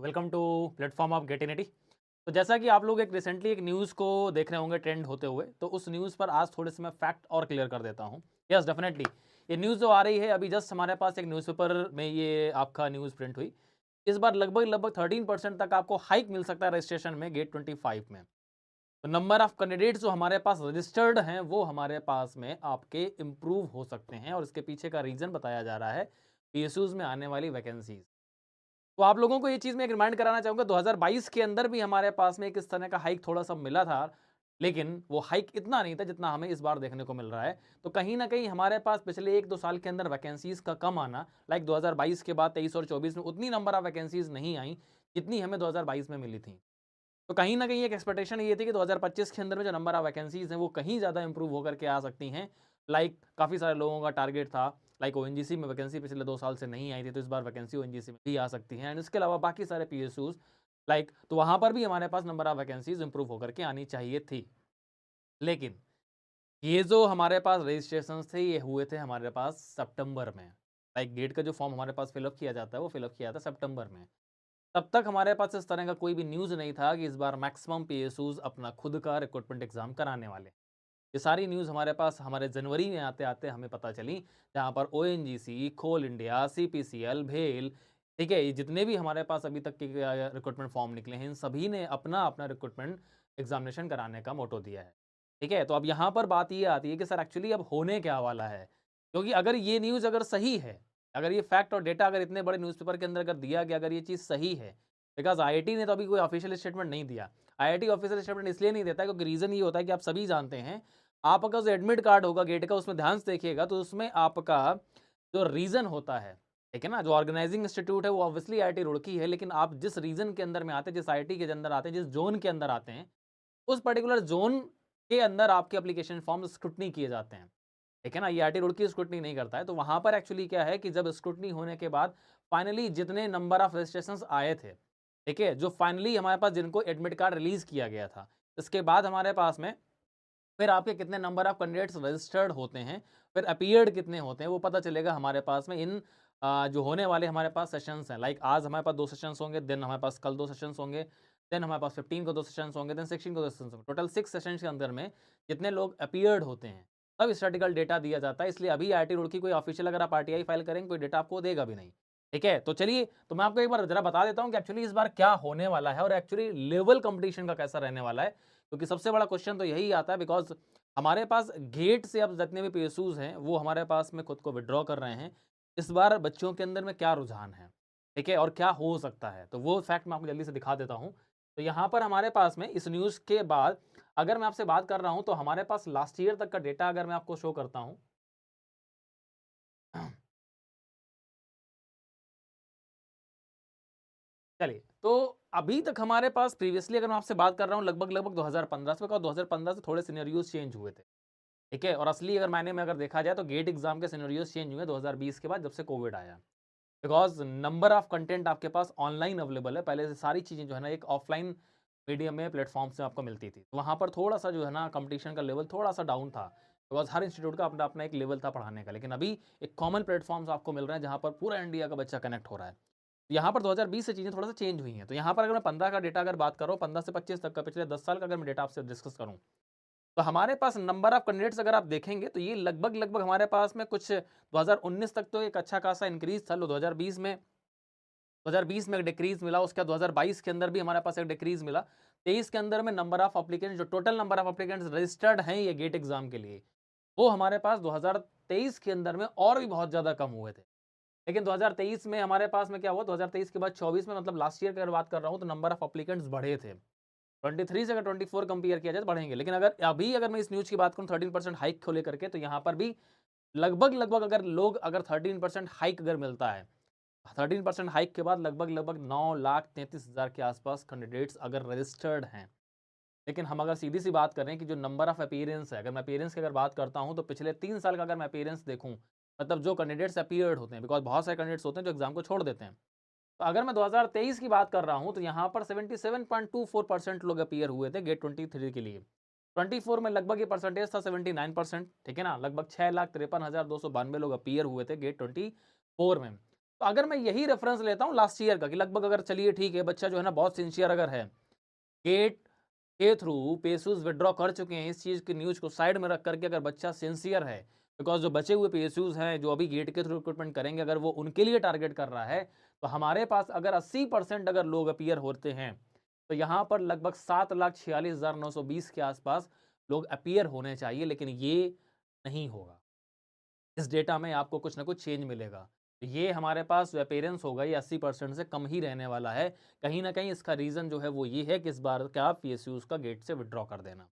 Welcome to platform of गेटिनिटी। तो जैसा कि आप लोग एक रिसेंटली एक न्यूज़ को देख रहे होंगे ट्रेंड होते हुए, तो उस न्यूज़ पर आज थोड़े से मैं फैक्ट और क्लियर कर देता हूँ। यस डेफिनेटली, ये न्यूज़ जो आ रही है अभी जस्ट हमारे पास एक न्यूज़पेपर में ये आपका न्यूज़ प्रिंट हुई। इस बार लगभग लगभग 13% तक आपको हाइक मिल सकता है रजिस्ट्रेशन में गेट 25 में। तो नंबर ऑफ कैंडिडेट्स जो हमारे पास रजिस्टर्ड हैं वो हमारे पास में आपके इम्प्रूव हो सकते हैं, और इसके पीछे का रीज़न बताया जा रहा है पीएसयूज़ में आने वाली वैकेंसीज। तो आप लोगों को ये चीज़ मैं एक रिमाइंड कराना चाहूँगा, 2022 के अंदर भी हमारे पास में एक इस तरह का हाइक थोड़ा-सा मिला था, लेकिन वो हाइक इतना नहीं था जितना हमें इस बार देखने को मिल रहा है। तो कहीं न कहीं हमारे पास पिछले 1-2 साल के अंदर वैकेंसीज़ का कम आना, लाइक 2022 के बाद 23 और 24 में उतनी नंबर ऑफ वैकेंसीज़ नहीं आई, जितनी हमें 2022 में मिली थी। तो कहीं न कहीं एक एक्सपेक्टेशन ये थी कि 2025 के अंदर में जो नंबर ऑफ वैकेंसीज़ हैं, वो कहीं ज़्यादा इंप्रूव होकर के आ सकती हैं। लाइक काफ़ी सारे लोगों का टारगेट था, लाइक ओएनजीसी में वैकेंसी पिछले 2 साल से नहीं आई थी, तो इस बार वैकेंसी ओएनजीसी में भी आ सकती है, एंड इसके अलावा बाकी सारे पीएसयूज़ लाइक, तो वहाँ पर भी हमारे पास नंबर ऑफ वैकेंसीज़ इंप्रूव होकर के आनी चाहिए थी। लेकिन ये जो हमारे पास रजिस्ट्रेशंस थे, ये हुए थे हमारे पास सितंबर में। लाइक गेट का जो फॉर्म हमारे पास फिलअप किया जाता है, वो फिलअप किया था सितंबर में। तब तक हमारे पास इस तरह का कोई भी न्यूज़ नहीं था कि इस बार मैक्सिमम पीएसयूज़ अपना खुद का रिक्रूटमेंट एग्ज़ाम कराने वाले। ये सारी न्यूज़ हमारे पास हमारे जनवरी में आते-आते हमें पता चली, जहाँ पर ओएनजीसी, कोल इंडिया, सीपीसीएल, भेल, ठीक है? ये जितने भी हमारे पास अभी तक के रिक्रूटमेंट फॉर्म निकले हैं, इन सभी ने अपना-अपना रिक्रूटमेंट एग्ज़ामिनेशन कराने का मोटो दिया है। ठीक है? तो अब यहाँ पर बात ये आती है कि सर एक्चुअली अब होने क्या वाला है? क्योंकि अगर ये न्यूज़ अगर सही है, अगर ये फैक्ट और डेटा अगर इतने बड़े न्यूज़पेपर के अंदर अगर दिया गया, अगर ये चीज़ सही है, बिकॉज़ आईआईटी ने तो अभी कोई ऑफ़िशियल स्टेटमेंट नहीं दिया। आईआईटी ऑफ़िशियल स्टेटमेंट इसलिए नहीं देता क्योंकि रीज़न ये होता है कि आप सभी जानते हैं, आपका जो एडमिट कार्ड होगा गेट का, उसमें ध्यान से देखिएगा तो उसमें आपका जो रीज़न होता है, ठीक है ना? जो ऑर्गेनाइजिंग इंस्टीट्यूट है वो ऑब्वियसली आईआईटी रुड़की है, लेकिन आप जिस रीजन के अंदर में आते हैं, जिस आईआईटी के अंदर आते हैं, जिस ज़ोन के अंदर आते हैं, उस पर्टिकुलर ज़ोन के अंदर आपके एप्लीकेशन फॉर्म स्क्रूटनी किए जाते हैं। ठीक है ना? ये आईआईटी रुड़की स्क्रूटनी नहीं करता है। तो वहाँ पर एक्चुअली क्या है कि जब स्क्रूटनी होने के बाद फाइनली जितने नंबर ऑफ रजिस्ट्रेशंस आए थे, ठीक है? जो फाइनली हमारे पास जिनको एडमिट कार्ड रिलीज़ किया गया था, इसके बाद हमारे पास में फिर आपके कितने नंबर ऑफ कैंडिडेट्स रजिस्टर्ड होते हैं, फिर अपीयर्ड कितने होते हैं, वो पता चलेगा हमारे पास में इन जो होने वाले हमारे पास सेशंस हैं। लाइक आज हमारे पास 2 सेशंस होंगे, देन हमारे पास कल 2 सेशंस होंगे, देन हमारे पास 15 को 2 सेशंस होंगे, देन 16 को 2 सेशंस होंगे। टोटल 6 सेशंस के अंदर में जितने लोग अपीयर्ड होते हैं, तब स्टैटिस्टिकल डेटा दिया जाता है। इसलिए अभी आईआईटी रुड़की कोई ऑफिशियल अगर आप आरटीआई फाइल करेंगे, कोई डेटा आपको देगा भी नहीं। ठीक है? तो चलिए, तो मैं आपको एक बार ज़रा बता देता हूँ कि एक्चुअली इस बार क्या होने वाला है और एक्चुअली लेवल कंपटीशन का कैसा रहने वाला है। क्योंकि सबसे बड़ा क्वेश्चन तो यही आता है, बिकॉज़ हमारे पास गेट से अब जितने भी पीएसयूज़ हैं, वो हमारे पास में खुद को विथड्रॉ कर रहे हैं। इस बार बच्चों के अंदर में क्या रुझान है, ठीक है? और क्या हो सकता है? तो वो फैक्ट मैं आपको जल्दी से दिखा देता हूँ। तो यहाँ पर हमारे पास में इस न्यूज़ के बाद अगर मैं आपसे बात कर रहा हूँ, तो हमारे पास लास्ट ईयर तक का डेटा अगर मैं आपको शो करता हूँ। चलिए, तो अभी तक हमारे पास प्रीवियसली अगर मैं आपसे बात कर रहा हूँ लगभग-लगभग 2015 से, और 2015 से थोड़े सिनेरियोज़ चेंज हुए थे। ठीक है? और असली अगर मायने में अगर देखा जाए तो गेट एग्ज़ाम के सिनेरियोज़ चेंज हुए 2020 के बाद, जब से कोविड आया। बिकॉज़ नंबर ऑफ कंटेंट आपके पास ऑनलाइन अवेलेबल है, पहले से सारी चीज़ें जो है ना एक ऑफ़लाइन मीडियम में प्लेटफ़ॉर्म से आपको मिलती थी। तो वहाँ पर थोड़ा-सा जो है ना कॉम्पिटिशन का लेवल थोड़ा-सा डाउन था। बिकॉज़ हर इंस्टीट्यूट का अपना-अपना एक लेवल था पढ़ाने का। लेकिन अभी एक कॉमन प्लेटफ़ॉर्म्स आपको मिल रहे हैं जहाँ पर पूरा इंडिया का बच्चा कनेक्ट हो रहा है। यहाँ पर 2020 से चीज़ें थोड़ा-सा चेंज हुई हैं। तो यहाँ पर अगर मैं 15 का डेटा अगर बात कर रहा हूँ, 15 से 25 तक का पिछले 10 साल का अगर मैं डेटा आपसे डिस्कस करूँ, तो हमारे पास नंबर ऑफ कैंडिडेट्स अगर आप देखेंगे तो ये लगभग-लगभग हमारे पास में कुछ 2019 तक तो एक अच्छा खासा इंक्रीज़ था। लो 2020 में एक डिक्रीज़ मिला, उसके बाद 2022 के अंदर भी हमारे पास एक डिक्रीज़ मिला। 23 के अंदर में नंबर ऑफ एप्लीकेंट्स, जो total number of applicants registered हैं ये गेट एग्ज़ाम के लिए, वो हमारे पास 2023 के अंदर में और भी बहुत ज़्यादा कम हुए थे। लेकिन 2023 में हमारे पास में क्या हुआ, 2023 के बाद 24 में, मतलब लास्ट ईयर की अगर बात कर रहा हूँ, तो नंबर ऑफ एप्लीकेंट्स बढ़े थे। 23 से अगर 24 कंपेयर किया जाए तो बढ़ेंगे। लेकिन अगर मैं इस न्यूज़ की बात करूँ 13% हाइक को लेकर के, तो यहाँ पर भी लगभग-लगभग अगर 13% हाइक अगर मिलता है, 13% हाइक के बाद लगभग-लगभग 9,33,000 के आसपास कैंडिडेट्स अगर रजिस्टर्ड हैं। लेकिन हम अगर सीधी-सी बात करें कि जो नंबर ऑफ अपीयरेंस है, अगर मैं अपीयरेंस की अगर बात करता हूँ, तो पिछले 3 साल का अगर मैं अपीयरेंस देखूँ, मतलब जो कैंडिडेट्स अपीयर्ड होते हैं, बिकॉज़ बहुत सारे कैंडिडेट्स होते हैं जो एग्ज़ाम को छोड़ देते हैं। तो अगर मैं 2023 की बात कर रहा हूँ, तो यहाँ पर 77.24% लोग अपीयर हुए थे गेट 23 के लिए। 24 में लगभग ये परसेंटेज था 79%, ठीक है ना? लगभग 6,53,292 लोग अपीयर हुए थे गेट 24 में। तो अगर मैं यही रेफरेंस लेता हूँ लास्ट ईयर का कि लगभग अगर चलिए ठीक है बच्चा जो है ना बहुत सिंसियर अगर है, गेट के थ्रू पीएसयूज विड्रॉ कर चुके हैं, इस चीज़ की न्यूज़ को साइड में रख करके अगर बच्चा सिंसियर है, बिकॉज जो बचे हुए पीएसयूज हैं जो अभी गेट के थ्रू रिक्रूटमेंट करेंगे अगर वो उनके लिए टारगेट कर रहा है, तो हमारे पास अगर 80% अगर लोग अपीयर होते हैं तो यहाँ पर लगभग 7,46,920 के आसपास लोग अपीयर होने चाहिए, लेकिन ये नहीं होगा। इस डेटा में आपको कुछ ना कुछ चेंज मिलेगा। तो ये हमारे पास अपीयरेंस होगा ये 80% से कम ही रहने वाला है। कहीं न कहीं इसका रीज़न जो है वो ये है कि इस बार का पीएसयूज़ का गेट से विथड्रॉ कर देना।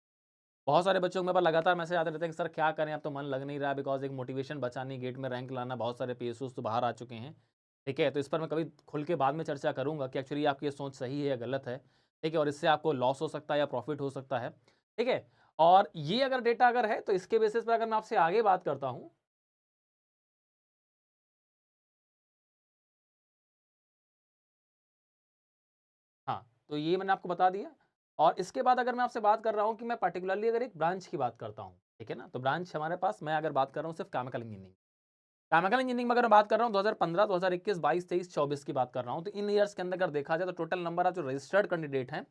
बहुत सारे बच्चों को मेरे पास लगातार मैसेज आते रहते हैं कि सर क्या करें, अब तो मन लग नहीं रहा, बिकॉज़ एक मोटिवेशन बचा नहीं, गेट में रैंक लाना, बहुत सारे पीएसयूज़ तो बाहर आ चुके हैं। ठीक है? तो इस पर मैं कभी खुल के बाद में चर्चा करूँगा कि एक्चुअली आपकी ये सोच सही है या गलत है। ठीक है? और इससे आपको लॉस हो सकता है या प्रॉफ़िट हो सकता है। ठीक है? और ये अगर डेटा अगर है तो इसके बेसिस पे अगर मैं आपसे आगे बात करता हूँ। हाँ, तो ये मैंने आपको बता दिया। और इसके बाद अगर मैं आपसे बात कर रहा हूँ कि मैं पार्टिकुलरली अगर एक ब्रांच की बात करता हूँ, ठीक है ना? तो ब्रांच हमारे पास मैं अगर बात कर रहा हूँ सिर्फ़ केमिकल इंजीनियरिंग। केमिकल इंजीनियरिंग में अगर मैं बात कर रहा हूँ 2015, 2021, 22, 23, 24 की बात कर रहा हूँ, तो इन ईयर्स के अंदर अगर देखा जाए तो टोटल नंबर ऑफ जो रजिस्टर्ड कैंडिडेट हैं,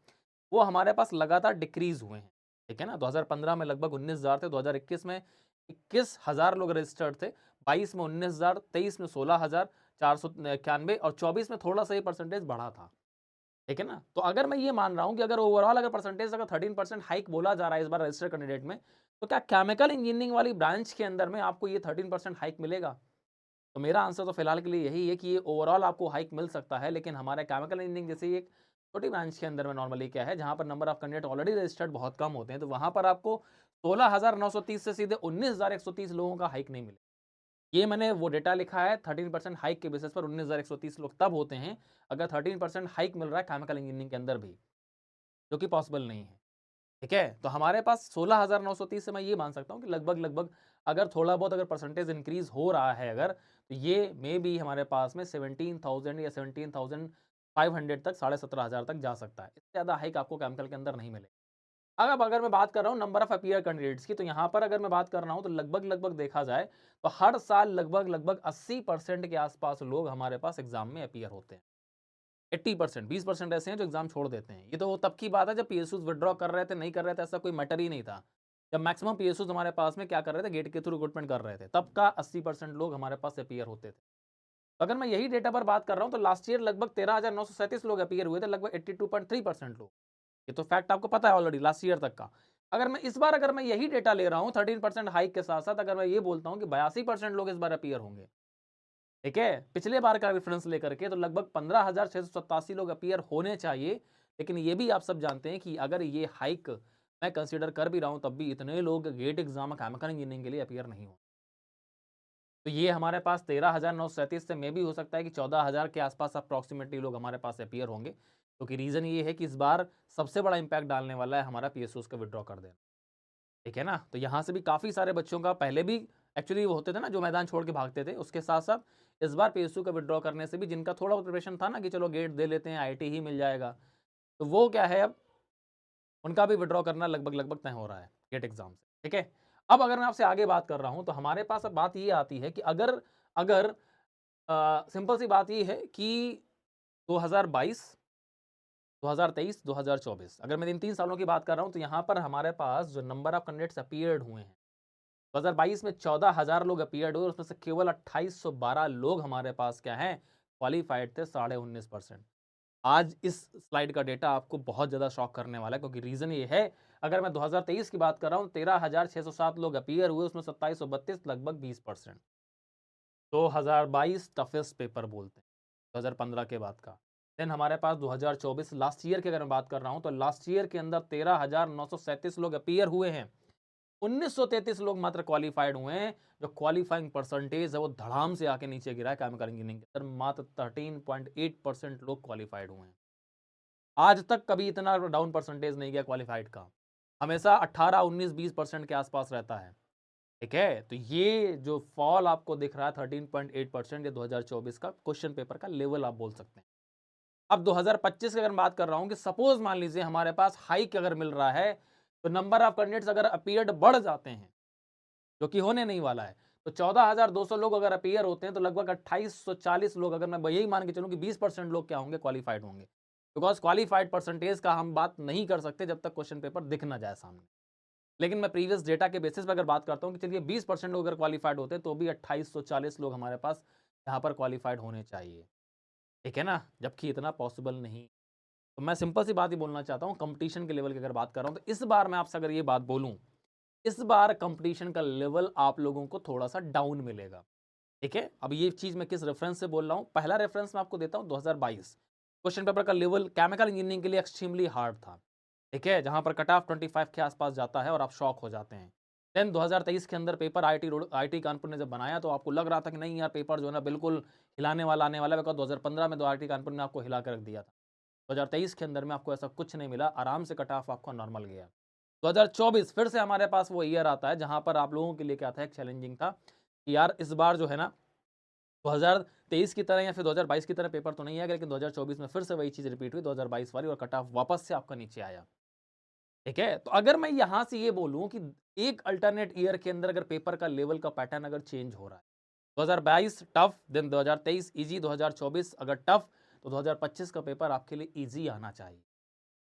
वो हमारे पास लगातार डिक्रीज़ हुए हैं, ठीक है ना? 2015 में लगभग 19,000 थे, 2021 में 21,000 लोग रजिस्टर्ड थे, 22 में 19,000, 23 में 16,491 और 24 में थोड़ा-सा ये परसेंटेज बढ़ा था। ठीक है ना? तो अगर मैं ये मान रहा हूँ कि अगर ओवरऑल अगर परसेंटेज अगर 13% हाइक बोला जा रहा है इस बार रजिस्टर्ड कैंडिडेट में, तो क्या केमिकल इंजीनियरिंग वाली ब्रांच के अंदर में आपको ये 13% हाइक मिलेगा? तो मेरा आंसर तो फिलहाल के लिए यही है कि ये ओवरऑल आपको हाइक मिल सकता है, लेकिन हमारे केमिकल इंजीनियरिंग जैसे एक छोटी ब्रांच के अंदर में नॉर्मली क्या है, जहाँ पर number of candidate already registered बहुत कम होते हैं, तो वहाँ पर आपको 16,930 से सीधे 19,130 लोगों का हाइक नहीं मिलेगा। ये मैंने वो डेटा लिखा है 13% हाइक के बेसिस पर 19,130 लोग तब होते हैं, अगर 13% हाइक मिल रहा है केमिकल इंजीनियरिंग के अंदर भी, जो कि पॉसिबल नहीं है। ठीक है? तो हमारे पास 16,930 से मैं ये मान सकता हूँ कि लगभग-लगभग अगर थोड़ा बहुत अगर परसेंटेज इंक्रीज़ हो रहा है अगर, तो ये मेबी हमारे पास में 17,000 या 17,500 तक, 17,500 तक जा सकता है। इससे ज़्यादा हाइक आपको केमिकल के अंदर नहीं मिलेगा। अब अगर मैं बात कर रहा हूँ नंबर ऑफ अपीयर कैंडिडेट्स की, तो यहाँ पर अगर मैं बात कर रहा हूँ तो लगभग-लगभग देखा जाए, तो हर साल लगभग-लगभग 80% के आस-पास लोग हमारे पास एग्ज़ाम में अपीयर होते हैं। 80%, 20% ऐसे हैं जो एग्ज़ाम छोड़ देते हैं। ये तो तब की बात है जब पीएसयूज़ विथड्रॉ कर रहे थे, नहीं कर रहे थे, ऐसा कोई मैटर ही नहीं था। जब मैक्सिमम पीएसयूज़ हमारे पास में क्या कर रहे थे, गेट के थ्रू रिक्रूटमेंट कर रहे थे, तब का 80% लोग हमारे पास अपीयर होते थे। अगर मैं यही डेटा पर बात कर रहा हूँ, तो लास्ट ईयर लगभग 13,937 लोग अपीयर हुए थे, लगभग 82.3% लोग। ये तो फैक्ट आपको पता है ऑलरेडी लास्ट ईयर तक का। अगर मैं इस बार अगर मैं यही डेटा ले रहा हूँ 13% हाइक के साथ-साथ, अगर मैं ये बोलता हूँ कि 82% लोग इस बार अपीयर होंगे। ठीक है? पिछले बार का रेफरेंस लेकर के तो लगभग 15,687 लोग अपीयर होने चाहिए, लेकिन ये भी आप सब जानते हैं कि अगर ये हाइक मैं कंसीडर कर भी रहा हूँ, तब भी इतने लोग गेट एग्ज़ाम केमिकल इंजीनियरिंग के लिए अपीयर नहीं हों। तो ये हमारे पास 13,937 से मे भी हो सकता है कि 14,000 के आसपास अप्रॉक्सिमेटली लोग हमारे पास अपीयर होंगे, क्योंकि रीज़न ये है कि इस बार सबसे बड़ा इम्पैक्ट डालने वाला है हमारा पीएसयूज़ का विथड्रॉ कर देना। ठीक है ना? तो यहाँ से भी काफ़ी सारे बच्चों का पहले भी एक्चुअली वो होते थे ना जो मैदान छोड़ के भागते थे, उसके साथ-साथ इस बार पीएसयू का विथड्रॉ करने से भी जिनका थोड़ा बहुत प्रिपरेशन था ना कि चलो गेट दे लेते हैं, आईआईटी ही मिल जाएगा, तो वो क्या है अब उनका भी विथड्रॉ करना लगभग-लगभग तय हो रहा है गेट एग्ज़ाम से, ठीक है? अब अगर मैं आपसे आगे बात कर रहा हूँ, तो हमारे पास अब बात ये आती है कि अगर अगर सिंपल सी बात ये है कि 2022, 2023, 2024 अगर मैं इन 3 सालों की बात कर रहा हूँ, तो यहाँ पर हमारे पास जो नंबर ऑफ कैंडिडेट्स अपीयर्ड हुए हैं 2022 में 14,000 लोग अपीयर्ड हुए, उसमें से केवल 2812 लोग हमारे पास क्या हैं, क्वालिफाइड थे 19.5%। आज इस स्लाइड का डेटा आपको बहुत ज़्यादा शॉक करने वाला है, क्योंकि रीज़न ये है, अगर मैं 2023 की बात कर रहा हूँ, 13,607 लोग अपीयर हुए, उसमें 2732 लगभग 20%। 2022 टफेस्ट पेपर बोलते हैं, 2015 के बाद का। देन हमारे पास 2024 लास्ट ईयर की अगर मैं बात कर रहा हूँ, तो लास्ट ईयर के अंदर 13,937 लोग अपीयर हुए हैं। 1933 लोग मात्र क्वालिफाइड हुए हैं। जो क्वालिफाइंग परसेंटेज है वो धड़ाम से आके नीचे गिरा है केमिकल इंजीनियरिंग के अंदर, मात्र 13.8% लोग क्वालिफाइड हुए हैं। आज तक कभी इतना डाउन परसेंटेज नहीं गया क्वालिफाइड का, हमेशा 18, 19, 20% के आसपास रहता है। ठीक है, तो ये जो फॉल आपको दिख रहा है 13.8%, ये 2024 का क्वेश्चन पेपर का लेवल आप बोल सकते हैं। अब 2025 की अगर मैं बात कर रहा हूँ कि सपोज मान लीजिए हमारे पास हाइक अगर मिल रहा है, तो नंबर ऑफ कैंडिडेट्स अगर अपीयर्ड बढ़ जाते हैं, जो कि होने नहीं वाला है, तो 14,200 लोग अगर अपीयर होते हैं तो लगभग 2840 लोग, अगर मैं यही मान के चलूँ कि 20% लोग क्या होंगे, क्वालिफाइड होंगे। बिकॉज़ क्वालिफाइड परसेंटेज का हम बात नहीं कर सकते जब तक क्वेश्चन पेपर दिख ना जाए सामने। लेकिन मैं प्रीवियस डेटा के बेसिस पे अगर बात करता हूँ कि चलिए 20% लोग अगर क्वालिफाइड होते हैं तो भी 2840 लोग हमारे पास यहाँ पर क्वालिफाइड होने चाहिए। ठीक है ना? जबकि इतना पॉसिबल नहीं। तो मैं सिंपल सी बात ही बोलना चाहता हूँ, कंपटीशन के लेवल की अगर बात कर रहा हूँ तो इस बार मैं आपसे अगर ये बात बोलूँ, इस बार कंपटीशन का लेवल आप लोगों को थोड़ा-सा डाउन मिलेगा। ठीक है? अब ये चीज़ मैं किस रेफरेंस से बोल रहा हूँ, पहला रेफरेंस मैं आपको देता हूँ 2022। क्वेश्चन पेपर का लेवल केमिकल इंजीनियरिंग के लिए एक्सट्रीमली हार्ड था। ठीक है? जहाँ पर कट ऑफ 25 के आसपास जाता है और आप शॉक हो जाते हैं। देन 2023 के अंदर पेपर आईआईटी कानपुर ने जब बनाया तो आपको लग रहा था कि नहीं यार, पेपर जो है ना बिल्कुल हिलाने वाला आने वाला है, बिकॉज़ 2015 में तो आईआईटी कानपुर ने आपको हिला के रख दिया था। 2023 के अंदर में आपको ऐसा कुछ नहीं मिला, आराम से कट ऑफ आपका नॉर्मल गया। 2024 फिर से हमारे पास वो ईयर आता है जहाँ पर आप लोगों के लिए क्या था, एक चैलेंजिंग था कि यार इस बार जो है ना 2023 की तरह या फिर 2022 की तरह पेपर तो नहीं आएगा, लेकिन 2024 में फिर से वही चीज़ रिपीट हुई 2022 वाली, और कट ऑफ वापस से आपका नीचे आया। ठीक है? तो अगर मैं यहाँ से ये बोलूँ कि एक अल्टरनेट ईयर के अंदर अगर पेपर का लेवल का पैटर्न अगर चेंज हो रहा है, 2022 टफ, देन 2023 ईज़ी, 2024 अगर टफ, तो 2025 का पेपर आपके लिए ईज़ी आना चाहिए।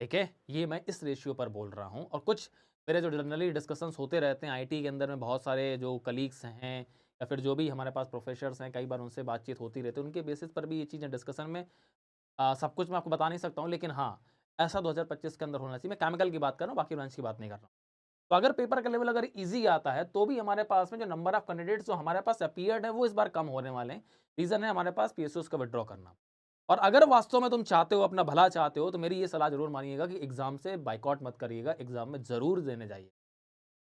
ठीक है? ये मैं इस रेशियो पर बोल रहा हूँ, और कुछ मेरे जो जनरली डिस्कशंस होते रहते हैं आईटी के अंदर में, बहुत सारे जो कलीग्स हैं या फिर जो भी हमारे पास प्रोफेसर्स हैं, कई बार उनसे बातचीत होती रहती है, उनके बेसिस पर भी ये चीज़ें डिस्कशन में सब कुछ मैं आपको बता नहीं सकता हूँ, लेकिन हाँ, ऐसा 2025 के अंदर होना चाहिए। मैं केमिकल की बात कर रहा हूँ, बाकी ब्रांच की बात नहीं कर रहा हूँ। तो अगर पेपर का लेवल अगर ईज़ी आता है, तो भी हमारे पास में जो नंबर ऑफ कैंडिडेट्स जो हमारे पास अपीयर्ड है, वो इस बार कम होने वाले हैं। रीज़न है हमारे पास पीएसयूज़ का विथड्रॉ करना। और अगर वास्तव में तुम चाहते हो, अपना भला चाहते हो, तो मेरी ये सलाह ज़रूर मानिएगा कि एग्ज़ाम से बायकॉट मत करिएगा, एग्ज़ाम में ज़रूर देने जाइए।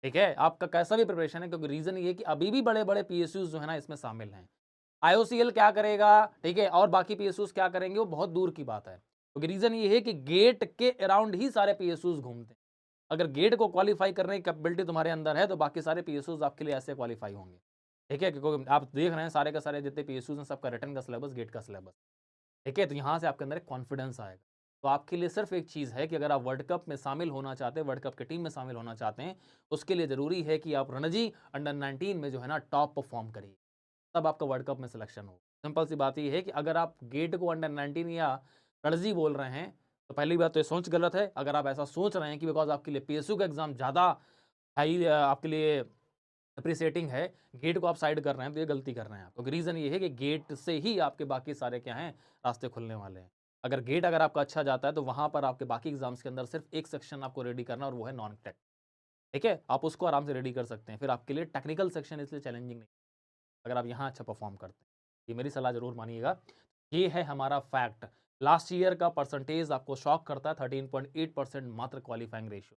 ठीक है? आपका कैसा भी प्रिपरेशन है, क्योंकि रीज़न ये है कि अभी भी बड़े-बड़े पीएसयूज़ जो है ना इसमें शामिल हैं। आईओसीएल क्या करेगा, ठीक है? और बाकी पीएसयूज़ क्या करेंगे, वो बहुत दूर की बात है। क्योंकि रीज़न ये है कि गेट के अराउंड ही सारे पीएसयूज़ घूमते हैं। अगर गेट को क्वालीफाई करने की कैपेबिलिटी तुम्हारे अंदर है, तो बाकी सारे पीएसयूज़ आपके लिए ऐसे क्वालीफाई होंगे। ठीक है? क्योंकि आप देख रहे हैं सारे के सारे जितने पीएसयूज़ हैं, सबका रिटन का सिलेबस गेट का सिलेबस। ठीक है? तो यहाँ से आपके अंदर एक कॉन्फिडेंस आएगा। तो आपके लिए सिर्फ़ एक चीज़ है कि अगर आप वर्ल्ड कप में शामिल होना चाहते हैं, वर्ल्ड कप की टीम में शामिल होना चाहते हैं, उसके लिए ज़रूरी है कि आप रणजी अंडर 19 में जो है ना टॉप परफ़ॉर्म करिए। तब आपका वर्ल्ड कप में सिलेक्शन हो। सिंपल सी बात ये है कि अगर आप गेट को अंडर 19 या रणजी बोल रहे हैं, तो पहली बात तो ये सोच गलत है। अगर आप ऐसा सोच रहे हैं कि बिकॉज़ आपके लिए पीएसयू का एग्ज़ाम ज़्यादा हाई आपके लिए एप्रिशिएटिंग है, गेट को आप साइड कर रहे हैं, तो ये गलती कर रहे हैं आप। क्योंकि रीज़न ये है कि गेट से ही आपके बाकी सारे क्या हैं, रास्ते खुलने वाले हैं। अगर गेट अगर आपका अच्छा जाता है, तो वहाँ पर आपके बाकी एग्ज़ाम्स के अंदर सिर्फ़ एक सेक्शन आपको रेडी करना है, और वो है नॉन टेक। ठीक है? आप उसको आराम से रेडी कर सकते हैं। फिर आपके लिए टेक्निकल सेक्शन इसलिए चैलेंजिंग नहीं, अगर आप यहाँ अच्छा परफ़ॉर्म करते हैं। ये मेरी सलाह ज़रूर मानिएगा। ये है हमारा फैक्ट। लास्ट ईयर का परसेंटेज आपको शॉक करता है, 13.8% मात्र क्वालिफाइंग रेशियो।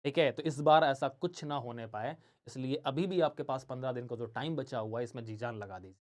ठीक है? तो इस बार ऐसा कुछ ना होने पाए, इसलिए अभी भी आपके पास 15 दिन का जो टाइम बचा हुआ है, इसमें जी-जान लगा दीजिए।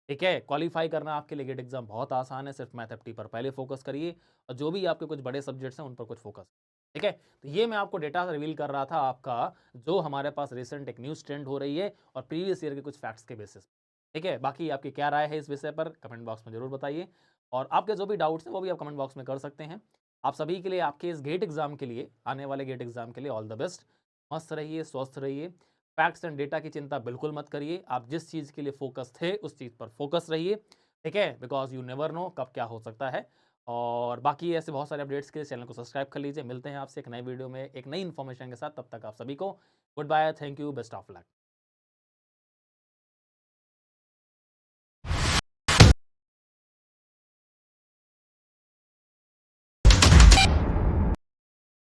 ठीक है? क्वालीफाई करना आपके लिए गेट एग्ज़ाम बहुत आसान है, सिर्फ़ मैथ एप्टी पर पहले फ़ोकस करिए, और जो भी आपके कुछ बड़े सब्जेक्ट्स हैं, उन पर कुछ फ़ोकस। ठीक है? तो ये मैं आपको डेटा रिवील कर रहा था आपका, जो हमारे पास रिसेंट एक न्यूज़ ट्रेंड हो रही है, और प्रीवियस ईयर के कुछ फैक्ट्स के बेसिस। ठीक है? बाकी आपकी क्या राय है इस विषय पर, कमेंट बॉक्स में ज़रूर बताइए, और आपके जो भी डाउट्स हैं, वो भी आप कमेंट बॉक्स में कर सकते हैं। आप सभी के लिए, आपके इस गेट एग्ज़ाम के लिए, आने वाले गेट एग्ज़ाम के लिए ऑल द बेस्ट। मस्त रहिए, स्वस्थ रहिए। फैक्ट्स एंड डेटा की चिंता बिल्कुल मत करिए। आप जिस चीज़ के लिए फ़ोकस थे, उस चीज़ पर फ़ोकस रहिए। ठीक है? बिकॉज़ यू नेवर नो कब क्या हो सकता है। और बाकी ऐसे बहुत सारे अपडेट्स के लिए चैनल को सब्सक्राइब कर लीजिए। मिलते हैं आपसे एक नए वीडियो में, एक नई इन्फॉर्मेशन के साथ। तब तक आप सभी को good bye, thank you, best of luck.